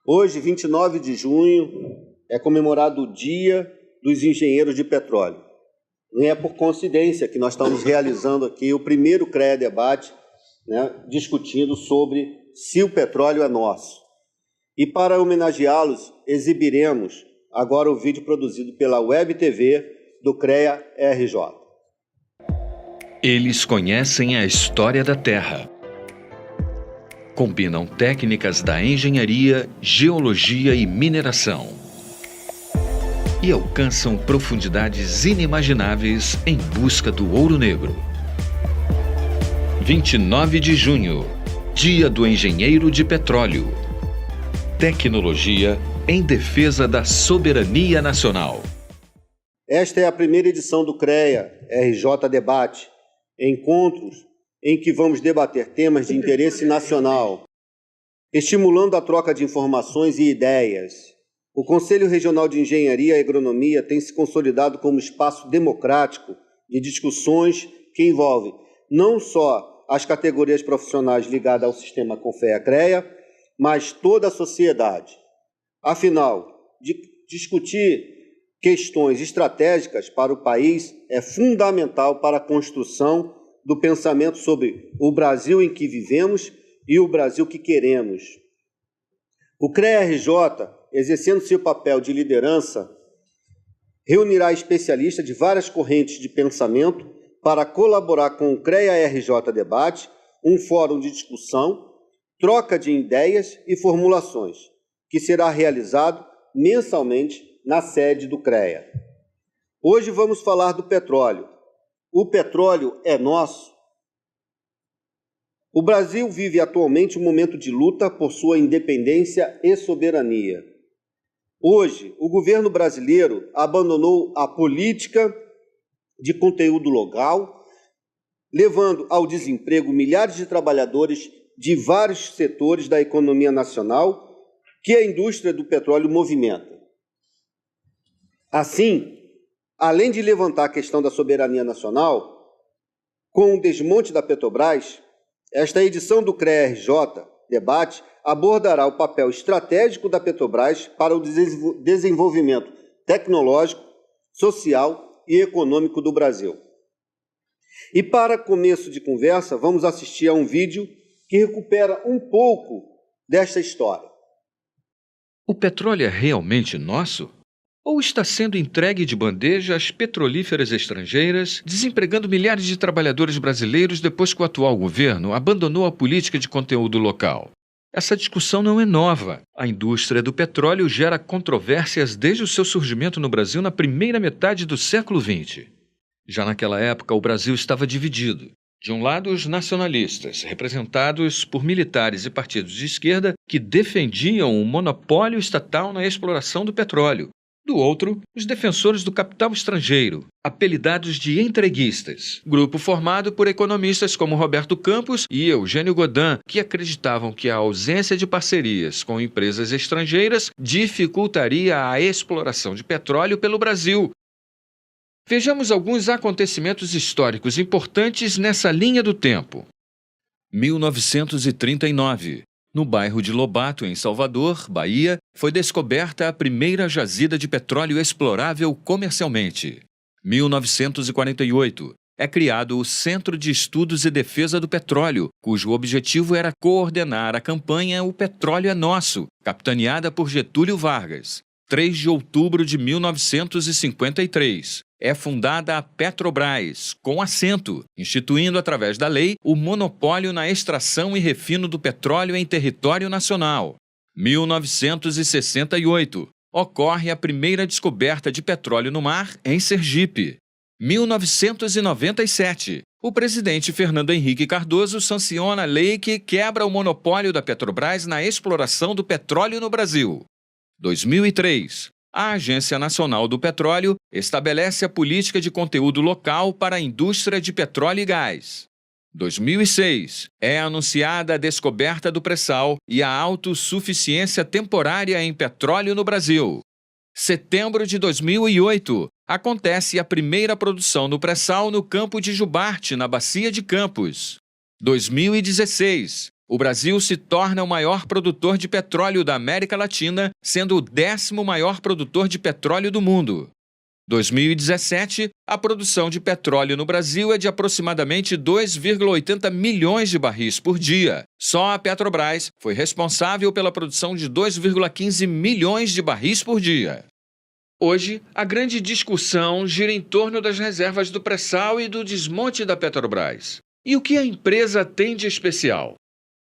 Hoje, 29 de junho, é comemorado o Dia dos Engenheiros de Petróleo. Não é por coincidência que nós estamos realizando aqui o primeiro CREA Debate, discutindo sobre se o petróleo é nosso. E para homenageá-los, exibiremos agora o vídeo produzido pela Web TV do CREA RJ. Eles conhecem a história da Terra. Combinam técnicas da engenharia, geologia e mineração. E alcançam profundidades inimagináveis em busca do ouro negro. 29 de junho, Dia do Engenheiro de Petróleo. Tecnologia em defesa da soberania nacional. Esta é a primeira edição do CREA RJ Debate, encontros em que vamos debater temas de interesse nacional, estimulando a troca de informações e ideias. O Conselho Regional de Engenharia e Agronomia tem se consolidado como espaço democrático de discussões que envolvem não só as categorias profissionais ligadas ao sistema CONFEA-CREA, mas toda a sociedade. Afinal, discutir questões estratégicas para o país é fundamental para a construção do pensamento sobre o Brasil em que vivemos e o Brasil que queremos. O CREA-RJ, exercendo seu papel de liderança, reunirá especialistas de várias correntes de pensamento para colaborar com o CREA-RJ Debate, um fórum de discussão, troca de ideias e formulações, que será realizado mensalmente na sede do CREA. Hoje vamos falar do petróleo. O petróleo é nosso? O Brasil vive atualmente um momento de luta por sua independência e soberania. Hoje, o governo brasileiro abandonou a política de conteúdo local, levando ao desemprego milhares de trabalhadores de vários setores da economia nacional que a indústria do petróleo movimenta. Assim, além de levantar a questão da soberania nacional, com o desmonte da Petrobras, esta edição do CREA-RJ Debate abordará o papel estratégico da Petrobras para o desenvolvimento tecnológico, social e econômico do Brasil. E para começo de conversa, vamos assistir a um vídeo que recupera um pouco desta história. O petróleo é realmente nosso? Ou está sendo entregue de bandeja às petrolíferas estrangeiras, desempregando milhares de trabalhadores brasileiros depois que o atual governo abandonou a política de conteúdo local? Essa discussão não é nova. A indústria do petróleo gera controvérsias desde o seu surgimento no Brasil na primeira metade do século XX. Já naquela época, o Brasil estava dividido. De um lado, os nacionalistas, representados por militares e partidos de esquerda que defendiam o monopólio estatal na exploração do petróleo. Do outro, os defensores do capital estrangeiro, apelidados de entreguistas, grupo formado por economistas como Roberto Campos e Eugênio Godan, que acreditavam que a ausência de parcerias com empresas estrangeiras dificultaria a exploração de petróleo pelo Brasil. Vejamos alguns acontecimentos históricos importantes nessa linha do tempo. 1939. No bairro de Lobato, em Salvador, Bahia, foi descoberta a primeira jazida de petróleo explorável comercialmente. 1948. É criado o Centro de Estudos e Defesa do Petróleo, cujo objetivo era coordenar a campanha O Petróleo é Nosso, capitaneada por Getúlio Vargas. 3 de outubro de 1953. É fundada a Petrobras, com assento, instituindo através da lei o monopólio na extração e refino do petróleo em território nacional. 1968. Ocorre a primeira descoberta de petróleo no mar em Sergipe. 1997. O presidente Fernando Henrique Cardoso sanciona a lei que quebra o monopólio da Petrobras na exploração do petróleo no Brasil. 2003. A Agência Nacional do Petróleo estabelece a política de conteúdo local para a indústria de petróleo e gás. 2006. É anunciada a descoberta do pré-sal e a autossuficiência temporária em petróleo no Brasil. Setembro de 2008. Acontece a primeira produção no pré-sal no campo de Jubarte, na Bacia de Campos. 2016. O Brasil se torna o maior produtor de petróleo da América Latina, sendo o 10º maior produtor de petróleo do mundo. 2017, a produção de petróleo no Brasil é de aproximadamente 2,80 milhões de barris por dia. Só a Petrobras foi responsável pela produção de 2,15 milhões de barris por dia. Hoje, a grande discussão gira em torno das reservas do pré-sal e do desmonte da Petrobras. E o que a empresa tem de especial?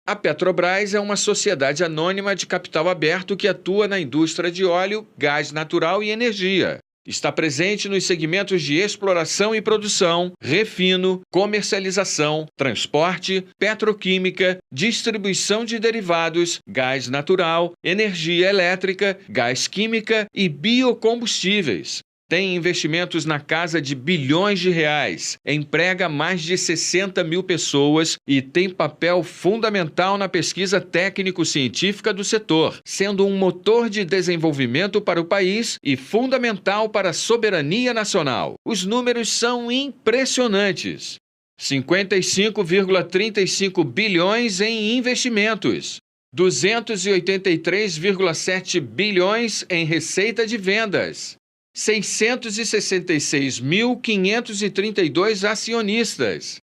A Petrobras é uma sociedade anônima de capital aberto que atua na indústria de óleo, gás natural e energia. Está presente nos segmentos de exploração e produção, refino, comercialização, transporte, petroquímica, distribuição de derivados, gás natural, energia elétrica, gás química e biocombustíveis. Tem investimentos na casa de bilhões de reais, emprega mais de 60 mil pessoas e tem papel fundamental na pesquisa técnico-científica do setor, sendo um motor de desenvolvimento para o país e fundamental para a soberania nacional. Os números são impressionantes. 55,35 bilhões em investimentos, 283,7 bilhões em receita de vendas, 666.532 acionistas,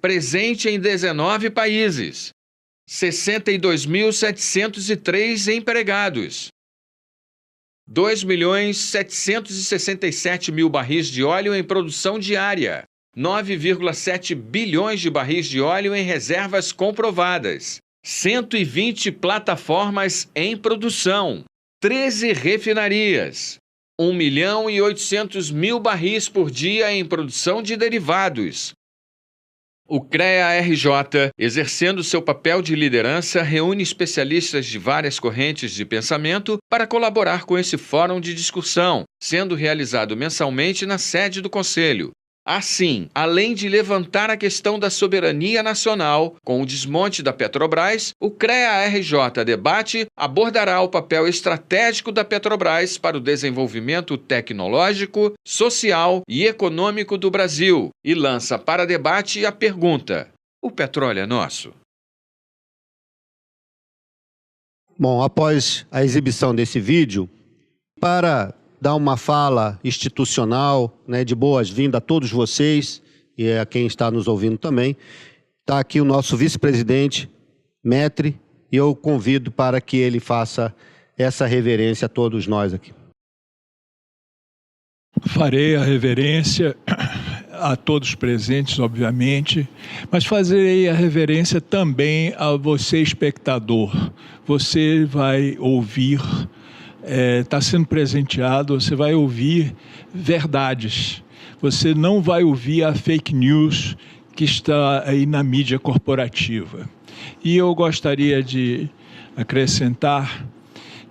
presente em 19 países, 62.703 empregados, 2.767.000 barris de óleo em produção diária, 9,7 bilhões de barris de óleo em reservas comprovadas, 120 plataformas em produção, 13 refinarias, 1.800.000 barris por dia em produção de derivados. O CREA-RJ, exercendo seu papel de liderança, reúne especialistas de várias correntes de pensamento para colaborar com esse fórum de discussão, sendo realizado mensalmente na sede do Conselho. Assim, além de levantar a questão da soberania nacional, com o desmonte da Petrobras, o CREA-RJ Debate abordará o papel estratégico da Petrobras para o desenvolvimento tecnológico, social e econômico do Brasil e lança para debate a pergunta: o petróleo é nosso? Bom, após a exibição desse vídeo, para dar uma fala institucional, né, de boas-vindas a todos vocês e a quem está nos ouvindo também, está aqui o nosso vice-presidente, Metri, e eu convido para que ele faça essa reverência a todos nós aqui. Farei a reverência a todos presentes, obviamente, mas farei a reverência também a você, espectador. Você vai ouvir, está sendo presenteado, você vai ouvir verdades. Você não vai ouvir a fake news que está aí na mídia corporativa. E eu gostaria de acrescentar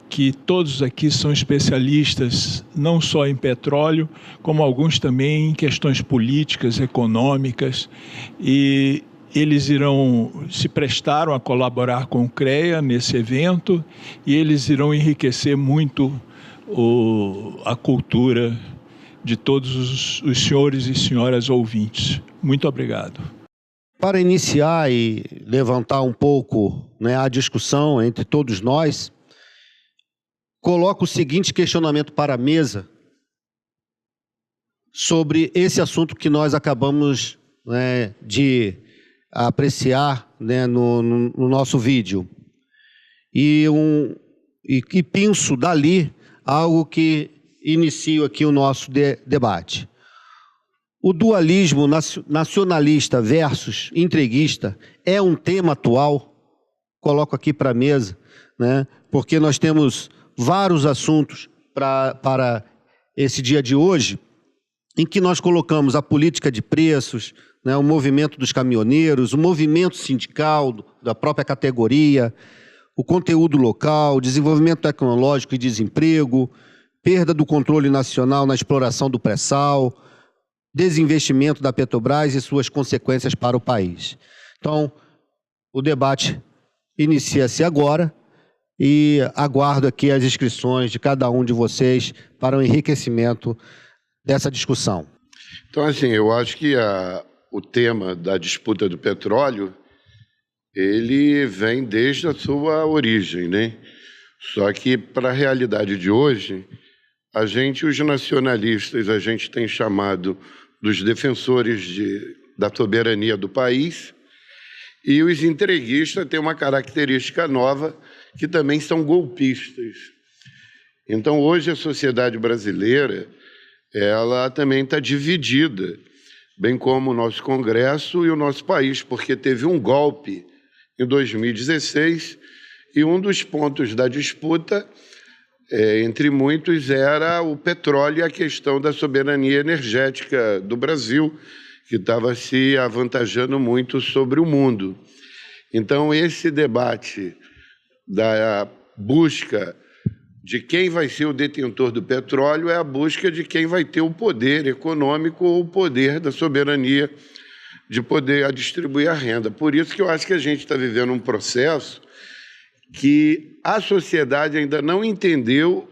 que todos aqui são especialistas, não só em petróleo, como alguns também em questões políticas, econômicas, e eles se prestaram a colaborar com o CREA nesse evento, e eles irão enriquecer muito a cultura de todos os senhores e senhoras ouvintes. Muito obrigado. Para iniciar e levantar um pouco, né, a discussão entre todos nós, coloco o seguinte questionamento para a mesa sobre esse assunto que nós acabamos, né, de apreciar, né, no nosso vídeo. E penso dali algo que inicio aqui o nosso debate. O dualismo nacionalista versus entreguista é um tema atual, coloco aqui para a mesa, né, porque nós temos vários assuntos para esse dia de hoje, em que nós colocamos a política de preços, né, o movimento dos caminhoneiros, o movimento sindical da própria categoria, o conteúdo local, desenvolvimento tecnológico e desemprego, perda do controle nacional na exploração do pré-sal, desinvestimento da Petrobras e suas consequências para o país. Então, o debate inicia-se agora e aguardo aqui as inscrições de cada um de vocês para o enriquecimento dessa discussão. Então, assim, eu acho que o tema da disputa do petróleo ele vem desde a sua origem, né? Só que, para a realidade de hoje, os nacionalistas, a gente tem chamado dos defensores da soberania do país, e os entreguistas têm uma característica nova, que também são golpistas. Então, hoje, a sociedade brasileira, ela também está dividida, bem como o nosso Congresso e o nosso país, porque teve um golpe em 2016, e um dos pontos da disputa, entre muitos, era o petróleo e a questão da soberania energética do Brasil, que estava se avantajando muito sobre o mundo. Então, esse debate da busca de quem vai ser o detentor do petróleo é a busca de quem vai ter o poder econômico ou o poder da soberania de poder distribuir a renda. Por isso que eu acho que a gente está vivendo um processo que a sociedade ainda não entendeu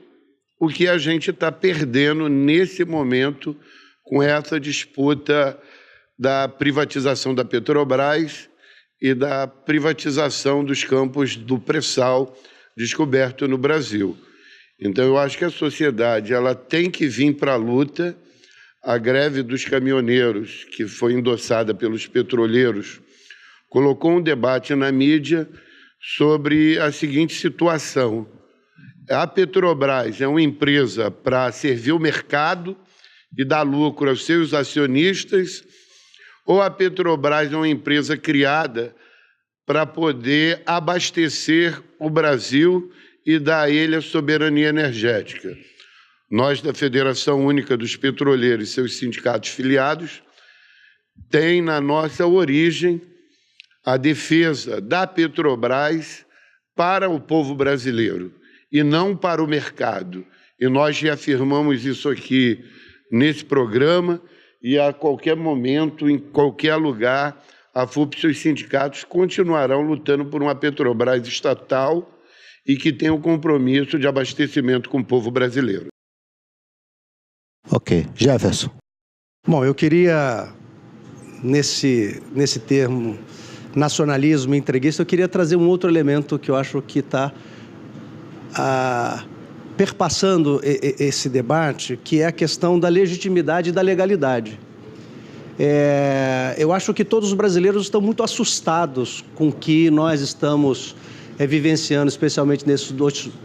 o que a gente está perdendo nesse momento com essa disputa da privatização da Petrobras e da privatização dos campos do pré-sal descoberto no Brasil. Então, eu acho que a sociedade ela tem que vir para a luta. A greve dos caminhoneiros, que foi endossada pelos petroleiros, colocou um debate na mídia sobre a seguinte situação: a Petrobras é uma empresa para servir o mercado e dar lucro aos seus acionistas, ou a Petrobras é uma empresa criada para poder abastecer o Brasil e dar a ele a soberania energética? Nós, da Federação Única dos Petroleiros e seus sindicatos filiados, tem na nossa origem a defesa da Petrobras para o povo brasileiro e não para o mercado. E nós reafirmamos isso aqui nesse programa, e a qualquer momento, em qualquer lugar, a FUP e seus sindicatos continuarão lutando por uma Petrobras estatal e que tenha o compromisso de abastecimento com o povo brasileiro. Ok. Jefferson. Bom, eu queria, nesse termo nacionalismo entreguista, eu queria trazer um outro elemento que eu acho que está perpassando esse debate, que é a questão da legitimidade e da legalidade. Eu acho que todos os brasileiros estão muito assustados com o que nós estamos vivenciando, especialmente nesses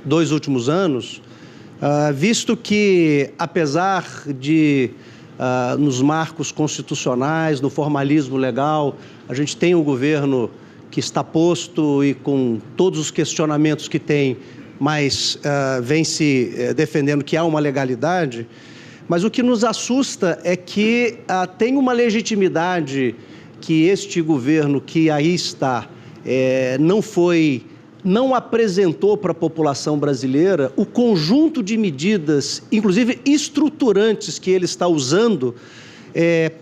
dois últimos anos, visto que, apesar de, nos marcos constitucionais, no formalismo legal, a gente tem um governo que está posto e com todos os questionamentos que tem, mas vem se defendendo que há uma legalidade. Mas o que nos assusta é que tem uma legitimidade que este governo que aí está não apresentou para a população brasileira o conjunto de medidas, inclusive estruturantes, que ele está usando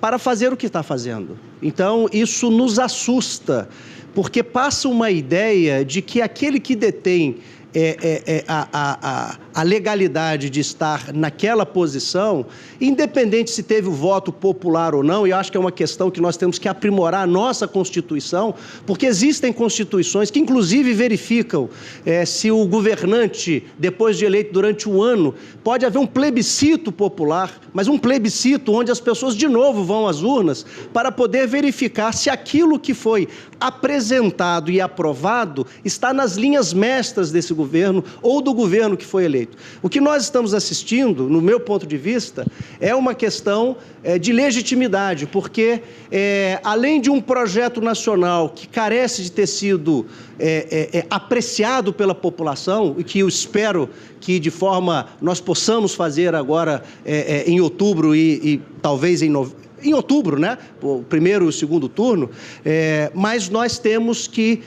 para fazer o que está fazendo. Então, isso nos assusta, porque passa uma ideia de que aquele que detém a legalidade de estar naquela posição, independente se teve o voto popular ou não, e eu acho que é uma questão que nós temos que aprimorar a nossa Constituição, porque existem constituições que inclusive verificam se o governante, depois de eleito durante um ano, pode haver um plebiscito popular, mas um plebiscito onde as pessoas de novo vão às urnas para poder verificar se aquilo que foi apresentado e aprovado está nas linhas mestras desse governo ou do governo que foi eleito. O que nós estamos assistindo, no meu ponto de vista, é uma questão de legitimidade, porque além de um projeto nacional que carece de ter sido apreciado pela população, e que eu espero que de forma nós possamos fazer agora em outubro e talvez em outubro, né? O primeiro e o segundo turno, mas nós temos que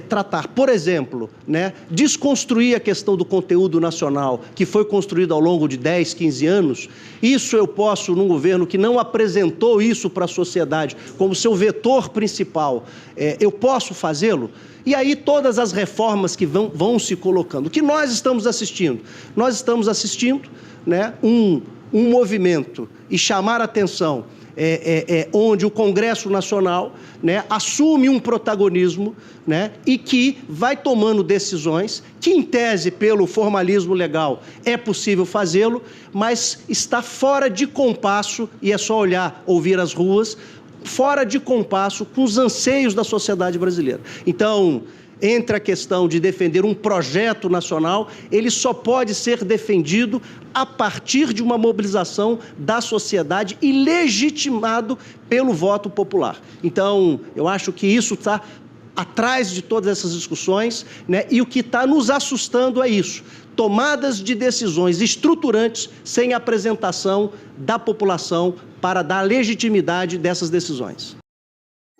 tratar, por exemplo, né? Desconstruir a questão do conteúdo nacional que foi construído ao longo de 10, 15 anos. Isso eu posso, num governo que não apresentou isso para a sociedade como seu vetor principal, eu posso fazê-lo? E aí todas as reformas que vão se colocando. O que nós estamos assistindo? Nós estamos assistindo, né, um um movimento e chamar a atenção onde o Congresso Nacional, né, assume um protagonismo, né, e que vai tomando decisões que, em tese, pelo formalismo legal, é possível fazê-lo, mas está fora de compasso, e é só olhar, ouvir as ruas, fora de compasso com os anseios da sociedade brasileira. Então, entre a questão de defender um projeto nacional, ele só pode ser defendido a partir de uma mobilização da sociedade e legitimado pelo voto popular. Então, eu acho que isso está atrás de todas essas discussões, né? E o que está nos assustando é isso: tomadas de decisões estruturantes sem apresentação da população para dar legitimidade dessas decisões.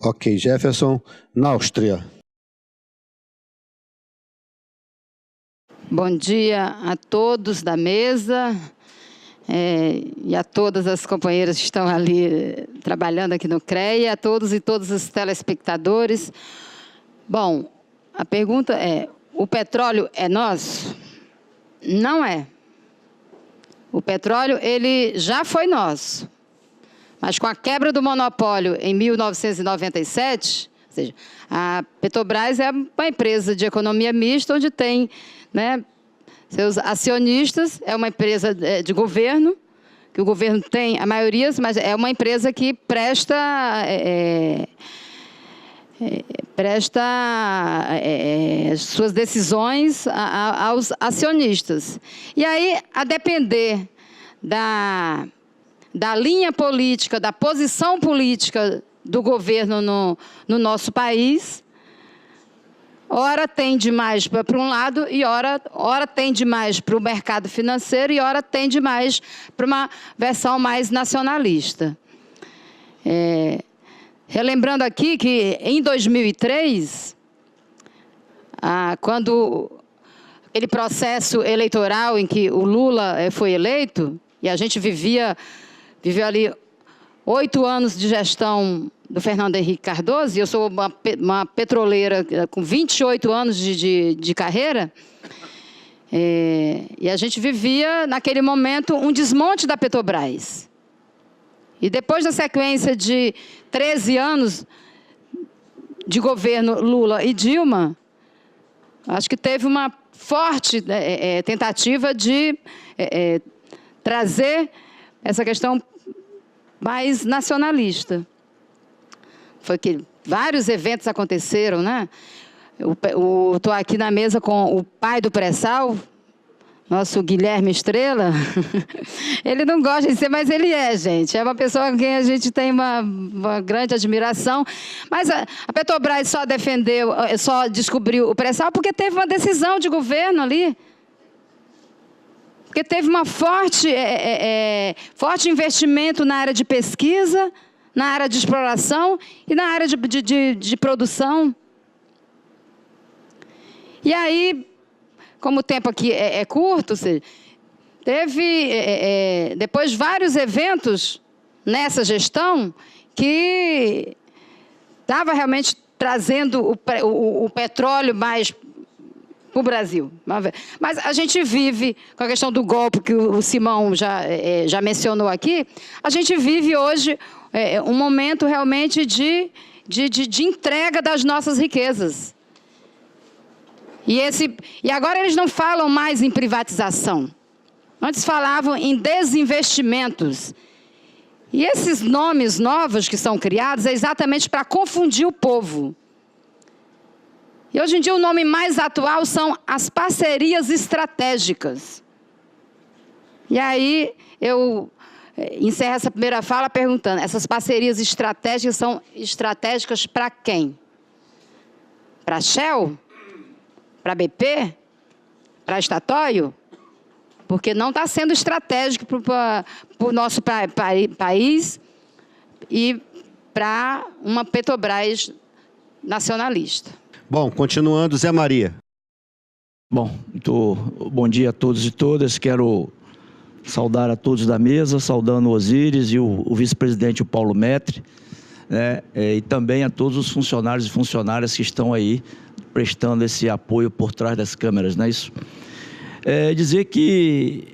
Ok, Jefferson. Na Áustria. Bom dia a todos da mesa e a todas as companheiras que estão ali trabalhando aqui no CREA, a todos e todos os telespectadores. Bom, a pergunta é: o petróleo é nosso? Não é. O petróleo, ele já foi nosso. Mas com a quebra do monopólio em 1997, ou seja, a Petrobras é uma empresa de economia mista, onde tem, né, seus acionistas, é uma empresa de governo, que o governo tem a maioria, mas é uma empresa que presta suas decisões aos acionistas. E aí, a depender da linha política, da posição política do governo no nosso país, ora tende mais para um lado e ora tende mais para o mercado financeiro e ora tende mais para uma versão mais nacionalista. Relembrando aqui que em 2003, quando aquele processo eleitoral em que o Lula foi eleito, e a gente viveu ali 8 anos de gestão do Fernando Henrique Cardoso, e eu sou uma petroleira com 28 anos de carreira, e a gente vivia, naquele momento, um desmonte da Petrobras. E depois da sequência de 13 anos de governo Lula e Dilma, acho que teve uma forte tentativa de trazer essa questão mais nacionalista. Foi que vários eventos aconteceram, né? Estou aqui na mesa com o pai do pré-sal, nosso Guilherme Estrela. Ele não gosta de ser, mas ele é, gente. É uma pessoa com quem a gente tem uma grande admiração. Mas a Petrobras só descobriu o pré-sal porque teve uma decisão de governo ali. Porque teve uma forte investimento na área de pesquisa, na área de exploração e na área de produção. E aí, como o tempo aqui é curto, teve depois vários eventos nessa gestão que estava realmente trazendo o petróleo mais para o Brasil. Mas a gente vive, com a questão do golpe que o Simão já mencionou aqui, a gente vive hoje um momento realmente de entrega das nossas riquezas. E agora eles não falam mais em privatização. Antes falavam em desinvestimentos. E esses nomes novos que são criados é exatamente para confundir o povo. E hoje em dia o nome mais atual são as parcerias estratégicas. E aí eu encerro essa primeira fala perguntando: essas parcerias estratégicas são estratégicas para quem? Para a Shell? Para a BP? Para a Statoil? Porque não está sendo estratégico para o nosso país e para uma Petrobras nacionalista. Bom, continuando, Zé Maria. Bom, bom dia a todos e todas. Quero saudar a todos da mesa, saudando o Osíris e o vice-presidente, o Paulo Metre, né, e também a todos os funcionários e funcionárias que estão aí prestando esse apoio por trás das câmeras, não é isso? Dizer que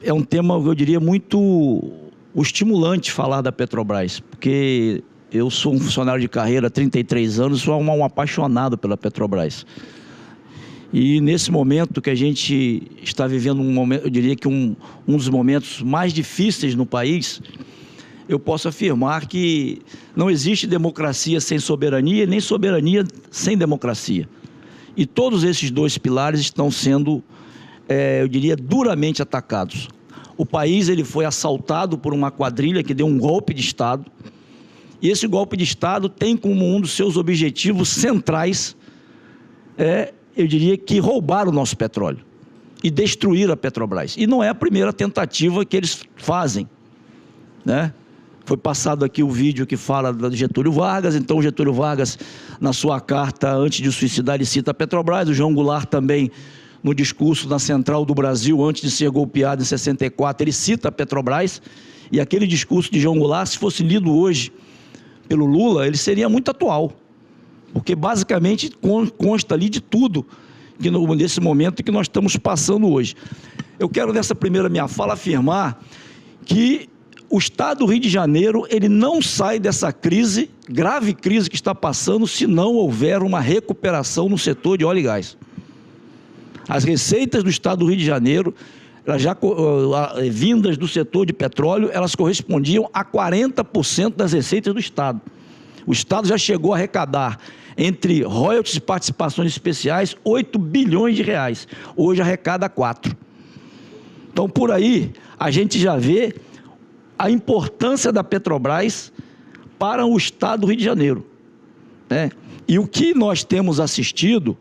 é um tema, eu diria, muito estimulante falar da Petrobras, porque eu sou um funcionário de carreira há 33 anos, sou um apaixonado pela Petrobras. E nesse momento que a gente está vivendo um momento, eu diria que um dos momentos mais difíceis no país, eu posso afirmar que não existe democracia sem soberania, nem soberania sem democracia. E todos esses dois pilares estão sendo, eu diria, duramente atacados. O país ele foi assaltado por uma quadrilha que deu um golpe de Estado, e esse golpe de Estado tem como um dos seus objetivos centrais, eu diria que roubar o nosso petróleo e destruir a Petrobras. E não é a primeira tentativa que eles fazem, né? Foi passado aqui o vídeo que fala do Getúlio Vargas, então o Getúlio Vargas, na sua carta antes de suicidar, ele cita a Petrobras, o João Goulart também, no discurso na Central do Brasil, antes de ser golpeado em 64, ele cita a Petrobras, e aquele discurso de João Goulart, se fosse lido hoje pelo Lula, ele seria muito atual, porque basicamente consta ali de tudo, que nesse momento que nós estamos passando hoje. Eu quero, nessa primeira minha fala, afirmar que o Estado do Rio de Janeiro, ele não sai dessa crise, grave crise que está passando, se não houver uma recuperação no setor de óleo e gás. As receitas do Estado do Rio de Janeiro, elas já vindas do setor de petróleo, elas correspondiam a 40% das receitas do Estado. O Estado já chegou a arrecadar, entre royalties e participações especiais, 8 bilhões de reais. Hoje arrecada 4. Então, por aí, a gente já vê a importância da Petrobras para o Estado do Rio de Janeiro, né? E o que nós temos assistido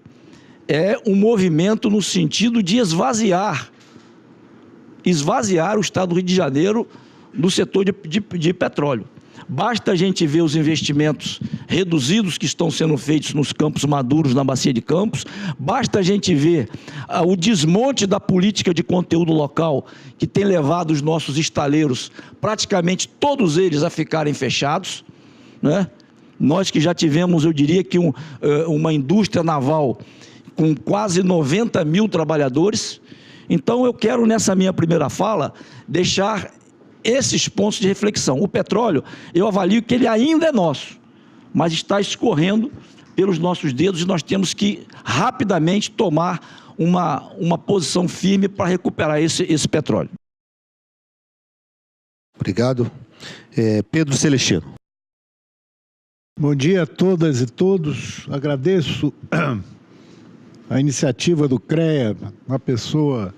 é um movimento no sentido de esvaziar o Estado do Rio de Janeiro do setor de petróleo. Basta a gente ver os investimentos reduzidos que estão sendo feitos nos Campos Maduros, na Bacia de Campos, basta a gente ver o desmonte da política de conteúdo local, que tem levado os nossos estaleiros, praticamente todos eles, a ficarem fechados, né? Nós que já tivemos, eu diria que uma indústria naval com quase 90 mil trabalhadores. Então eu quero, nessa minha primeira fala, deixar esses pontos de reflexão. O petróleo, eu avalio que ele ainda é nosso, mas está escorrendo pelos nossos dedos e nós temos que rapidamente tomar uma posição firme para recuperar esse petróleo. Obrigado. Pedro Celestino. Bom dia a todas e todos. Agradeço a iniciativa do CREA, na pessoa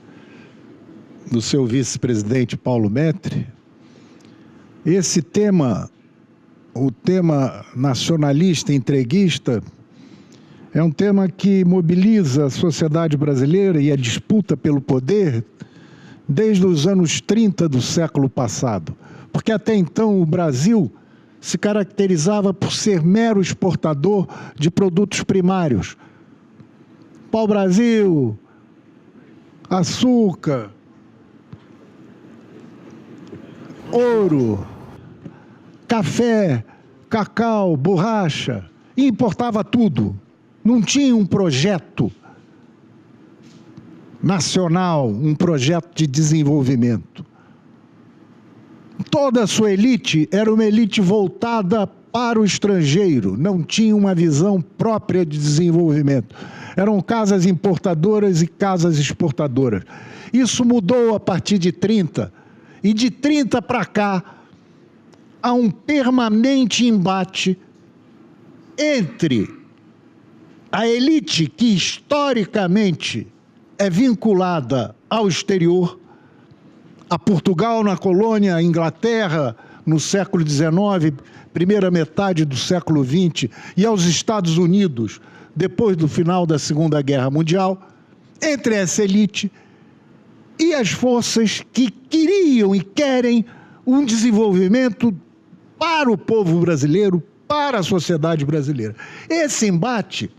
do seu vice-presidente Paulo Metri. Esse tema, o tema nacionalista, entreguista, é um tema que mobiliza a sociedade brasileira e a disputa pelo poder desde os anos 30 do século passado, porque até então o Brasil se caracterizava por ser mero exportador de produtos primários. Pau-Brasil, açúcar, ouro, café, cacau, borracha, e importava tudo. Não tinha um projeto nacional, um projeto de desenvolvimento. Toda a sua elite era uma elite voltada para o estrangeiro, não tinha uma visão própria de desenvolvimento. Eram casas importadoras e casas exportadoras. Isso mudou a partir de 30, e de 30 para cá, há um permanente embate entre a elite que historicamente é vinculada ao exterior, a Portugal na colônia, a Inglaterra no século XIX, primeira metade do século XX, e aos Estados Unidos, depois do final da Segunda Guerra Mundial, entre essa elite e as forças que queriam e querem um desenvolvimento para o povo brasileiro, para a sociedade brasileira. Esse embate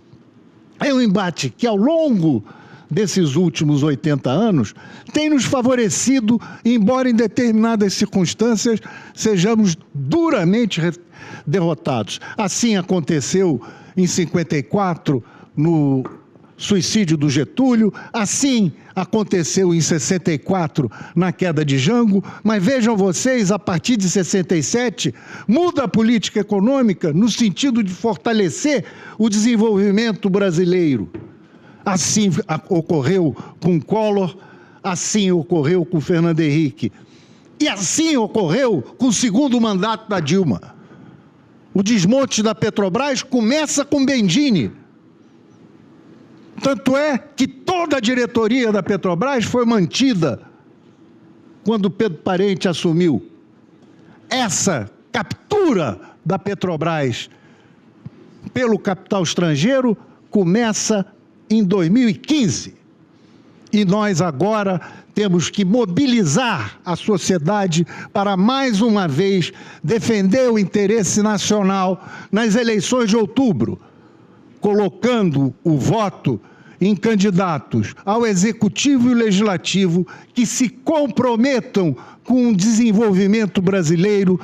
é um embate que, ao longo desses últimos 80 anos, tem nos favorecido, embora em determinadas circunstâncias sejamos duramente derrotados. Assim aconteceu em 54, suicídio do Getúlio, assim aconteceu em 64 na queda de Jango, mas vejam vocês, a partir de 67, muda a política econômica no sentido de fortalecer o desenvolvimento brasileiro. Assim ocorreu com Collor, assim ocorreu com Fernando Henrique, e assim ocorreu com o segundo mandato da Dilma. O desmonte da Petrobras começa com Bendini. Tanto é que toda a diretoria da Petrobras foi mantida quando Pedro Parente assumiu. Essa captura da Petrobras pelo capital estrangeiro começa em 2015. E nós agora temos que mobilizar a sociedade para, mais uma vez, defender o interesse nacional nas eleições de outubro, colocando o voto em candidatos ao Executivo e Legislativo que se comprometam com o desenvolvimento brasileiro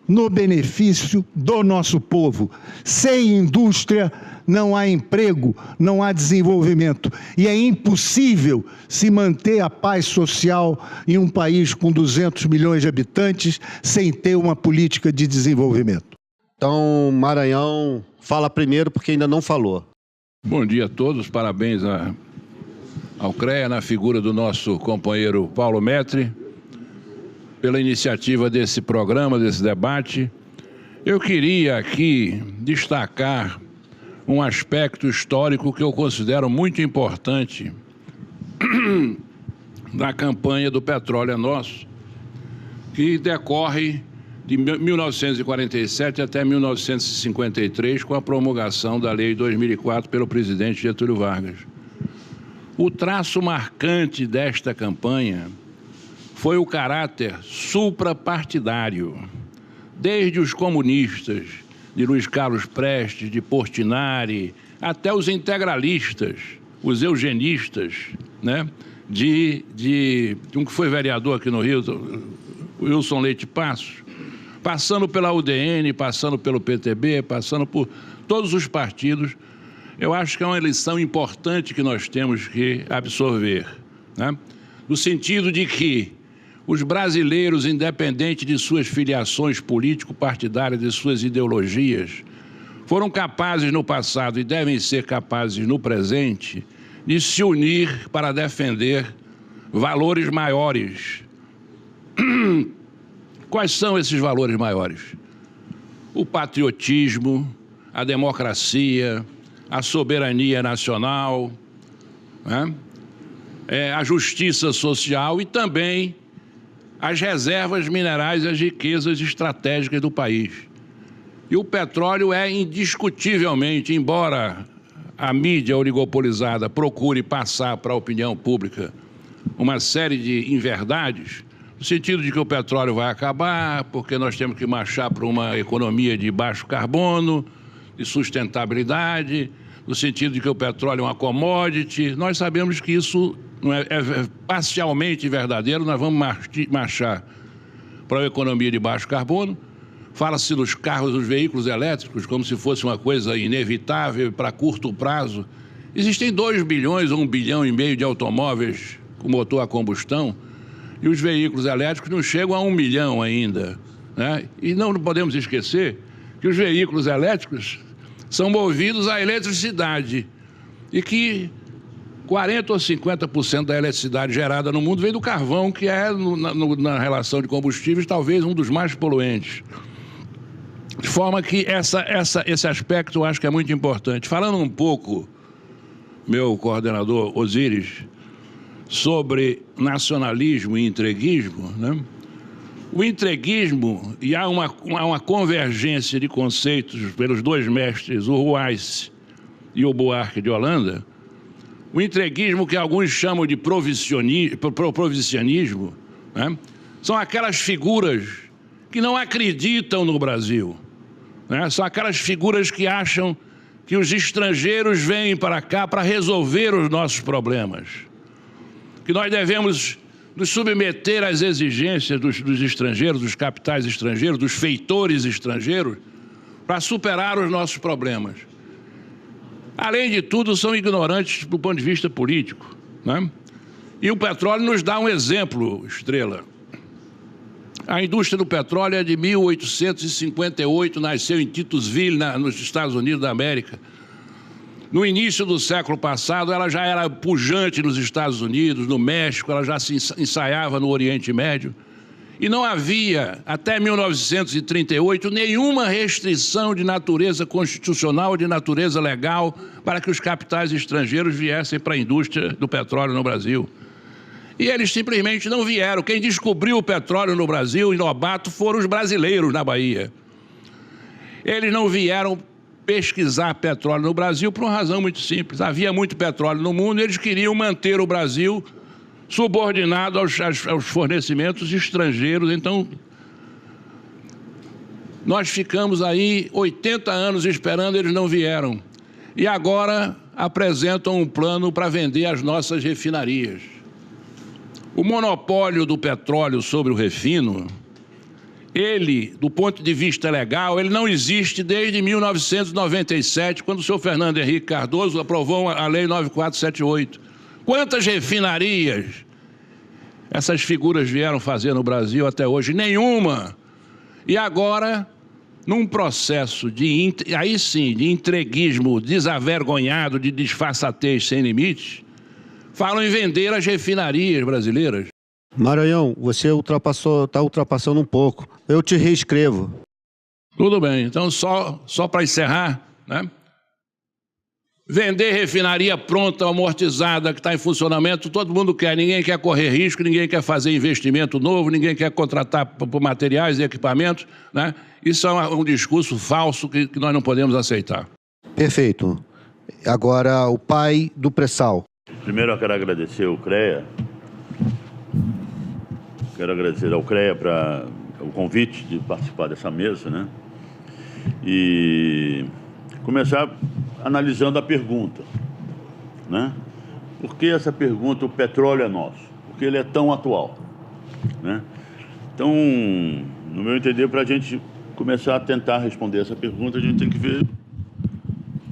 no benefício do nosso povo. Sem indústria não há emprego, não há desenvolvimento. E é impossível se manter a paz social em um país com 200 milhões de habitantes sem ter uma política de desenvolvimento. Então, Maranhão, fala primeiro porque ainda não falou. Bom dia a todos, parabéns ao CREA, na figura do nosso companheiro Paulo Metri, pela iniciativa desse programa, desse debate. Eu queria aqui destacar um aspecto histórico que eu considero muito importante da campanha do Petróleo é Nosso, que decorre de 1947 até 1953, com a promulgação da Lei 2004 pelo presidente Getúlio Vargas. O traço marcante desta campanha foi o caráter suprapartidário. Desde os comunistas, de Luiz Carlos Prestes, de Portinari, até os integralistas, os eugenistas, né? de um que foi vereador aqui no Rio, Wilson Leite Passos, passando pela UDN, passando pelo PTB, passando por todos os partidos. Eu acho que é uma lição importante que nós temos que absorver, né? No sentido de que os brasileiros, independente de suas filiações político-partidárias, de suas ideologias, foram capazes no passado e devem ser capazes no presente de se unir para defender valores maiores. Quais são esses valores maiores? O patriotismo, a democracia, a soberania nacional, né? A justiça social e também as reservas minerais e as riquezas estratégicas do país. E o petróleo é indiscutivelmente, embora a mídia oligopolizada procure passar para a opinião pública uma série de inverdades, no sentido de que o petróleo vai acabar, porque nós temos que marchar para uma economia de baixo carbono, de sustentabilidade, no sentido de que o petróleo é uma commodity. Nós sabemos que isso não é parcialmente verdadeiro. Nós vamos marchar para uma economia de baixo carbono. Fala-se dos carros, dos veículos elétricos, como se fosse uma coisa inevitável para curto prazo. Existem 2 bilhões ou 1,5 bilhão de automóveis com motor a combustão, e os veículos elétricos não chegam a 1 milhão ainda, né? E não podemos esquecer que os veículos elétricos são movidos à eletricidade e que 40% ou 50% da eletricidade gerada no mundo vem do carvão, que é, na relação de combustíveis, talvez um dos mais poluentes. De forma que esse aspecto eu acho que é muito importante. Falando um pouco, meu coordenador Osíris, sobre nacionalismo e entreguismo, né? O entreguismo, e há uma convergência de conceitos pelos dois mestres, o Ruais e o Buarque de Holanda. O entreguismo, que alguns chamam de provincianismo, né? São aquelas figuras que não acreditam no Brasil, né? São aquelas figuras que acham que os estrangeiros vêm para cá para resolver os nossos problemas, que nós devemos nos submeter às exigências dos estrangeiros, dos capitais estrangeiros, dos feitores estrangeiros, para superar os nossos problemas. Além de tudo, são ignorantes do ponto de vista político, né? E o petróleo nos dá um exemplo, Estrela. A indústria do petróleo é de 1858, nasceu em Titusville, nos Estados Unidos da América. No início do século passado, ela já era pujante nos Estados Unidos, no México, ela já se ensaiava no Oriente Médio. E não havia, até 1938, nenhuma restrição de natureza constitucional, de natureza legal, para que os capitais estrangeiros viessem para a indústria do petróleo no Brasil. E eles simplesmente não vieram. Quem descobriu o petróleo no Brasil, em Lobato, foram os brasileiros na Bahia. Eles não vieram pesquisar petróleo no Brasil por uma razão muito simples. Havia muito petróleo no mundo e eles queriam manter o Brasil subordinado aos fornecimentos estrangeiros. Então, nós ficamos aí 80 anos esperando, eles não vieram. E agora apresentam um plano para vender as nossas refinarias. O monopólio do petróleo sobre o refino, ele, do ponto de vista legal, ele não existe desde 1997, quando o senhor Fernando Henrique Cardoso aprovou a Lei 9478. Quantas refinarias essas figuras vieram fazer no Brasil até hoje? Nenhuma. E agora, num processo de, aí sim, de entreguismo desavergonhado, de disfarçatez sem limites, falam em vender as refinarias brasileiras. Maranhão, você está ultrapassando um pouco. Eu te reescrevo. Tudo bem. Então, só para encerrar, né? Vender refinaria pronta, amortizada, que está em funcionamento, todo mundo quer. Ninguém quer correr risco, ninguém quer fazer investimento novo, ninguém quer contratar por materiais e equipamentos, né? Isso é um discurso falso que nós não podemos aceitar. Perfeito. Agora, o pai do pré-sal. Primeiro, eu quero agradecer ao CREA. Quero agradecer ao CREA para o convite de participar dessa mesa, né? E começar analisando a pergunta, né? Por que essa pergunta, o petróleo é nosso? Porque ele é tão atual, né? Então, no meu entender, para a gente começar a tentar responder essa pergunta, a gente tem que ver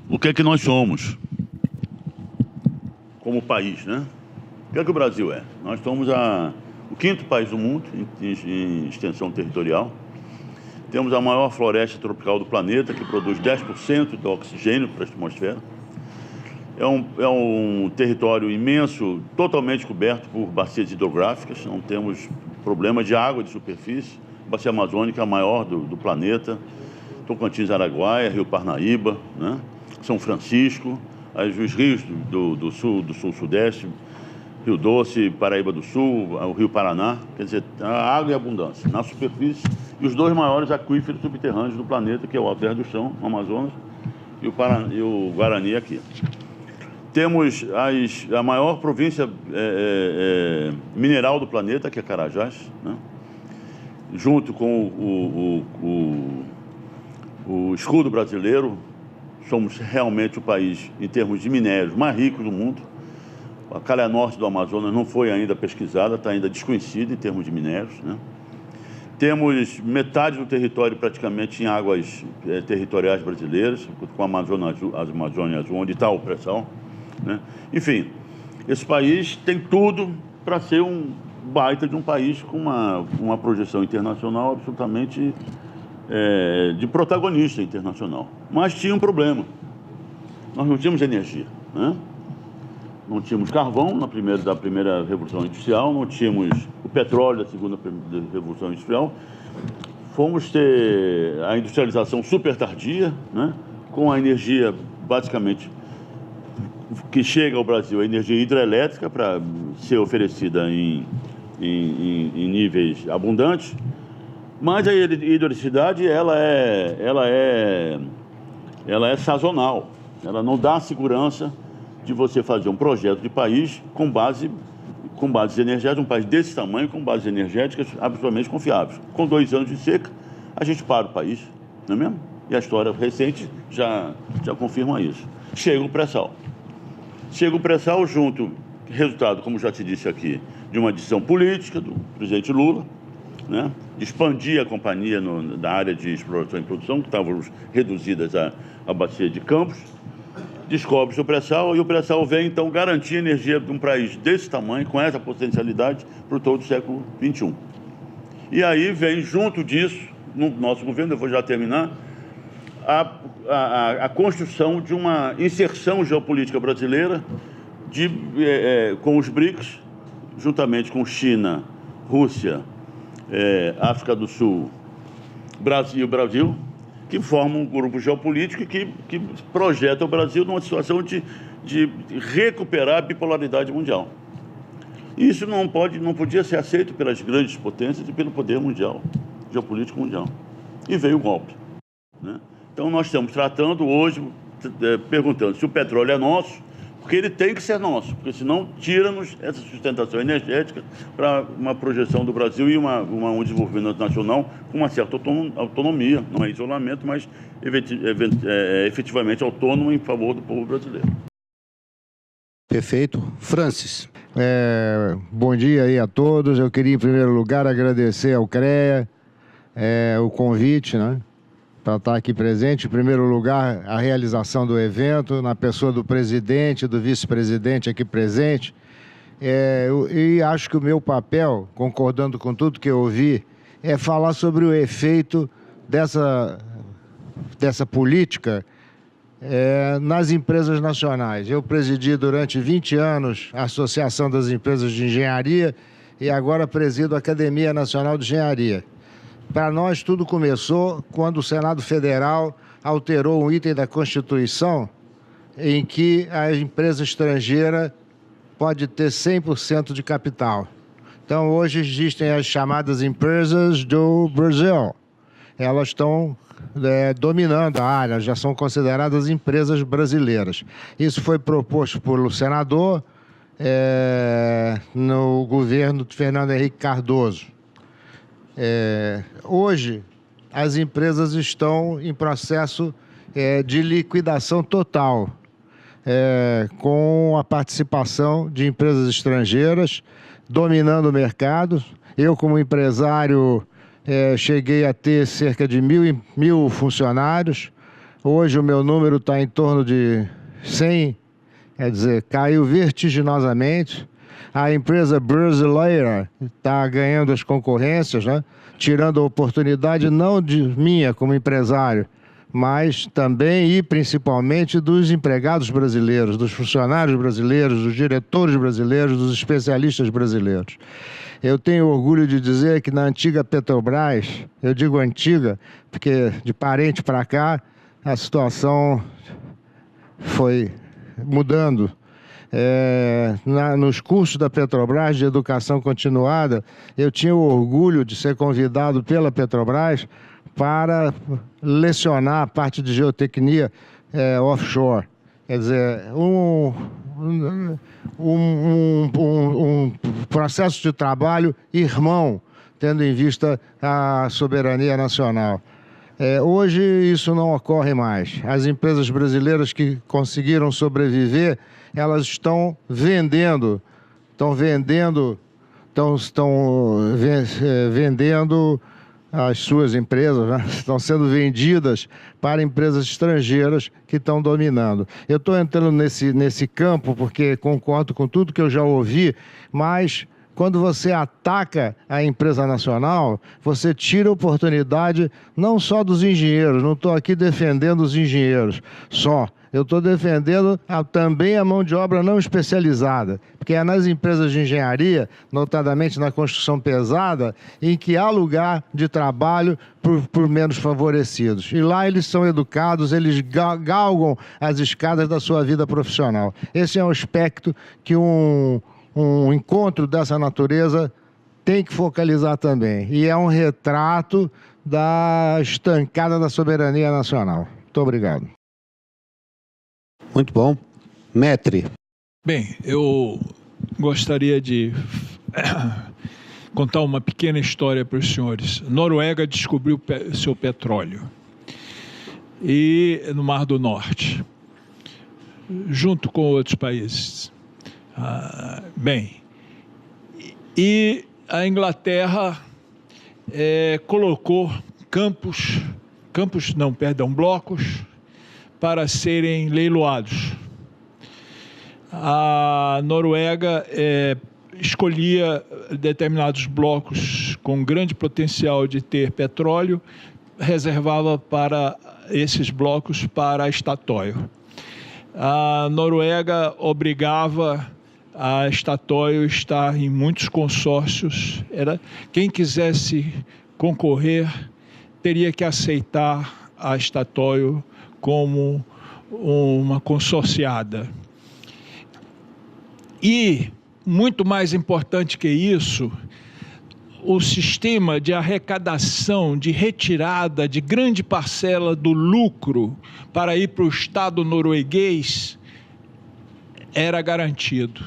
o que é que nós somos como país, né? O que é que o Brasil é? Nós somos o quinto país do mundo em extensão territorial. Temos a maior floresta tropical do planeta, que produz 10% do oxigênio para a atmosfera. É um território imenso, totalmente coberto por bacias hidrográficas. Não temos problema de água de superfície. A bacia amazônica é a maior do planeta. Tocantins, Araguaia, Rio Parnaíba, né? São Francisco, os rios do sul, do sul-sudeste, Rio Doce, Paraíba do Sul, o Rio Paraná. Quer dizer, a água e abundância na superfície. E os dois maiores aquíferos subterrâneos do planeta, que é o Alto do Chão, o Amazonas, e o Guarani aqui. Temos a maior província mineral do planeta, que é Carajás, né? Junto com o escudo brasileiro. Somos realmente o país, em termos de minérios, mais rico do mundo. A calha norte do Amazonas não foi ainda pesquisada, está ainda desconhecida em termos de minérios, né? Temos metade do território praticamente em águas territoriais brasileiras, com a Amazônia Azul, onde está o pré-sal, né? Enfim, esse país tem tudo para ser um baita de um país com uma projeção internacional absolutamente de protagonista internacional. Mas tinha um problema. Nós não tínhamos energia, né? Não tínhamos carvão da primeira Revolução Industrial, não tínhamos o petróleo da segunda Revolução Industrial. Fomos ter a industrialização super tardia, né? Com a energia, basicamente, que chega ao Brasil, a energia hidrelétrica, para ser oferecida em níveis abundantes. Mas a hidroeletricidade, ela é sazonal. Ela não dá segurança de você fazer um projeto de país com bases energéticas, um país desse tamanho, com bases energéticas absolutamente confiáveis. Com 2 anos de seca, a gente para o país, não é mesmo? E a história recente já confirma isso. Chega o pré-sal. Chega o pré-sal junto, resultado, como já te disse aqui, de uma decisão política do presidente Lula, né? De expandir a companhia da área de exploração e produção, que estavam reduzidas à bacia de Campos. descobre-se o pré-sal e o pré-sal vem, então, garantir a energia de um país desse tamanho, com essa potencialidade, para todo o século XXI. E aí vem, junto disso, no nosso governo, eu vou já terminar, a construção de uma inserção geopolítica brasileira com os BRICS, juntamente com China, Rússia, África do Sul, Brasil, que formam um grupo geopolítico que projeta o Brasil numa situação de recuperar a bipolaridade mundial. Isso não podia ser aceito pelas grandes potências e pelo poder mundial, geopolítico mundial. E veio o golpe, né? Então, nós estamos tratando hoje, perguntando se o petróleo é nosso, porque ele tem que ser nosso, porque senão tira-nos essa sustentação energética para uma projeção do Brasil e um desenvolvimento nacional com uma certa autonomia, não é isolamento, mas efetivamente autônomo em favor do povo brasileiro. Perfeito. Francis. Bom dia aí a todos. Eu queria, em primeiro lugar, agradecer ao CREA o convite, né, para estar aqui presente. Em primeiro lugar, a realização do evento, na pessoa do presidente, do vice-presidente aqui presente. E acho que o meu papel, concordando com tudo que eu ouvi, é falar sobre o efeito dessa política nas empresas nacionais. Eu presidi durante 20 anos a Associação das Empresas de Engenharia e agora presido a Academia Nacional de Engenharia. Para nós, tudo começou quando o Senado Federal alterou um item da Constituição em que a empresa estrangeira pode ter 100% de capital. Então, hoje existem as chamadas empresas do Brasil. Elas estão dominando a área, já são consideradas empresas brasileiras. Isso foi proposto pelo senador no governo de Fernando Henrique Cardoso. Hoje, as empresas estão em processo de liquidação total, com a participação de empresas estrangeiras dominando o mercado. Eu, como empresário, cheguei a ter cerca de 1.000 funcionários. Hoje o meu número está em torno de 100, quer dizer, caiu vertiginosamente. A empresa brasileira está ganhando as concorrências, né? Tirando a oportunidade não de minha como empresário, mas também e principalmente dos empregados brasileiros, dos funcionários brasileiros, dos diretores brasileiros, dos especialistas brasileiros. Eu tenho orgulho de dizer que na antiga Petrobras, eu digo antiga, porque de parente para cá, a situação foi mudando. Nos cursos da Petrobras de educação continuada, eu tinha o orgulho de ser convidado pela Petrobras para lecionar a parte de geotecnia offshore. Quer dizer, um processo de trabalho irmão, tendo em vista a soberania nacional. Hoje isso não ocorre mais. As empresas brasileiras que conseguiram sobreviver, elas estão vendendo as suas empresas, né? Estão sendo vendidas para empresas estrangeiras que estão dominando. Eu estou entrando nesse campo porque concordo com tudo que eu já ouvi, mas quando você ataca a empresa nacional, você tira a oportunidade não só dos engenheiros, não estou aqui defendendo os engenheiros só. Eu estou defendendo também a mão de obra não especializada, porque é nas empresas de engenharia, notadamente na construção pesada, em que há lugar de trabalho por menos favorecidos. E lá eles são educados, eles galgam as escadas da sua vida profissional. Esse é um aspecto que um encontro dessa natureza tem que focalizar também. E é um retrato da estancada da soberania nacional. Muito obrigado. Muito bom. Metri. Bem, eu gostaria de contar uma pequena história para os senhores. Noruega descobriu seu petróleo e no Mar do Norte, junto com outros países. E a Inglaterra colocou blocos para serem leiloados. A Noruega escolhia determinados blocos com grande potencial de ter petróleo, reservava para esses blocos para a Statoil. A Noruega obrigava a Statoil a estar em muitos consórcios. Quem quisesse concorrer teria que aceitar a Statoil como uma consorciada. E, muito mais importante que isso, o sistema de arrecadação, de retirada de grande parcela do lucro para ir para o Estado norueguês era garantido.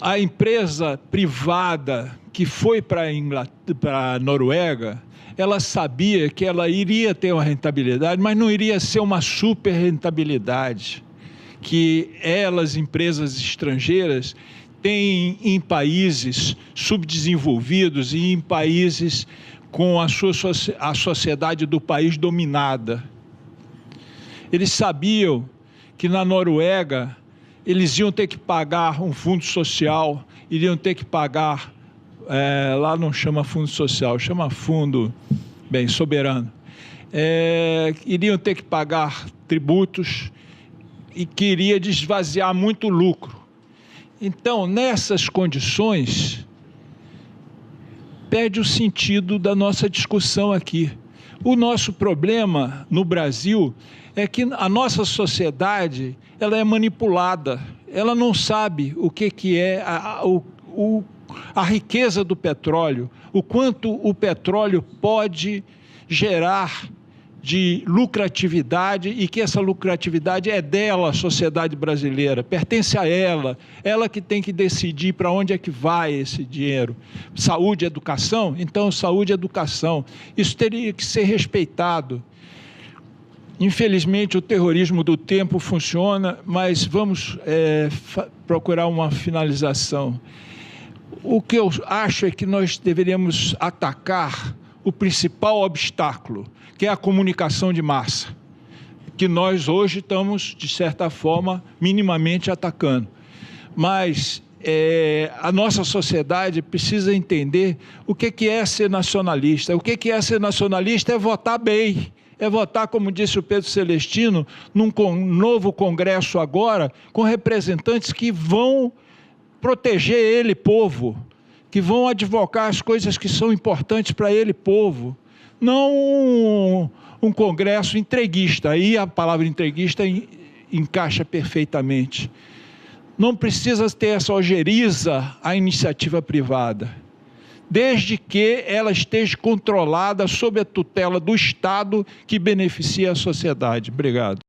A empresa privada que foi para a Noruega, ela sabia que ela iria ter uma rentabilidade, mas não iria ser uma super rentabilidade que elas, empresas estrangeiras, têm em países subdesenvolvidos e em países com a sociedade do país dominada. Eles sabiam que na Noruega eles iam ter que pagar um fundo social, iriam ter que pagar, lá não chama fundo social, chama fundo, soberano. Iriam ter que pagar tributos e que iria desvaziar muito lucro. Então, nessas condições, perde o sentido da nossa discussão aqui. O nosso problema no Brasil é que a nossa sociedade ela é manipulada, ela não sabe o que é a riqueza do petróleo, o quanto o petróleo pode gerar de lucratividade e que essa lucratividade é dela, a sociedade brasileira, pertence a ela que tem que decidir para onde é que vai esse dinheiro. Saúde e educação? Então, saúde e educação. Isso teria que ser respeitado. Infelizmente, o terrorismo do tempo funciona, mas vamos procurar uma finalização. O que eu acho é que nós deveríamos atacar o principal obstáculo, que é a comunicação de massa, que nós hoje estamos, de certa forma, minimamente atacando. Mas a nossa sociedade precisa entender o que é ser nacionalista. O que é ser nacionalista é votar bem, é votar, como disse o Pedro Celestino, num novo Congresso agora, com representantes que vão proteger ele, povo, que vão advocar as coisas que são importantes para ele, povo. Não um Congresso entreguista, aí a palavra entreguista encaixa perfeitamente. Não precisa ter essa ojeriza à iniciativa privada, desde que ela esteja controlada sob a tutela do Estado que beneficia a sociedade. Obrigado.